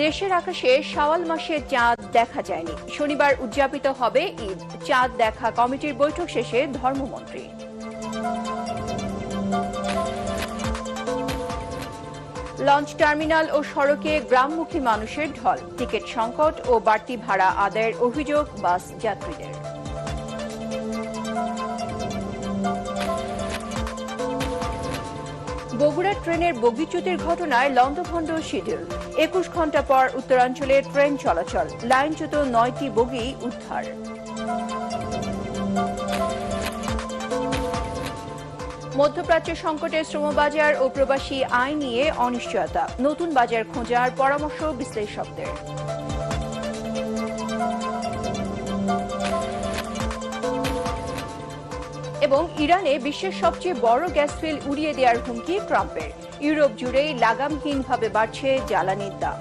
দেশের আকাশে শাওয়াল মাসে চাঁদ দেখা যায়নি, শনিবার উদযাপিত হবে ঈদ। চাঁদ দেখা কমিটির বৈঠক শেষে ধর্মমন্ত্রী। লঞ্চ টার্মিনাল ও সড়কে গ্রামমুখী মানুষের ঢল, টিকিট সংকট ও বাড়তি ভাড়া আদায়ের অভিযোগ বাস যাত্রীদের। বগুড়ার ট্রেনের বগিচ্যুতির ঘটনায় লণ্ডভণ্ড শিডিউল, ২১ ঘণ্টা পর উত্তরাঞ্চলে ট্রেন চলাচল, লাইনচ্যুত ৯টি বগি উদ্ধার। মধ্যপ্রাচ্য সংকটে শ্রমবাজার ও প্রবাসী আয় নিয়ে অনিশ্চয়তা, নতুন বাজার খোঁজার পরামর্শ বিশ্লেষকদের। এবং ইরানে বিশ্বের সবচেয়ে বড় গ্যাস ফিল্ড উড়িয়ে দেওয়ার হুমকি ট্রাম্পের, ইউরোপ জুড়েই লাগামহীনভাবে বাড়ছে জ্বালানির দাম।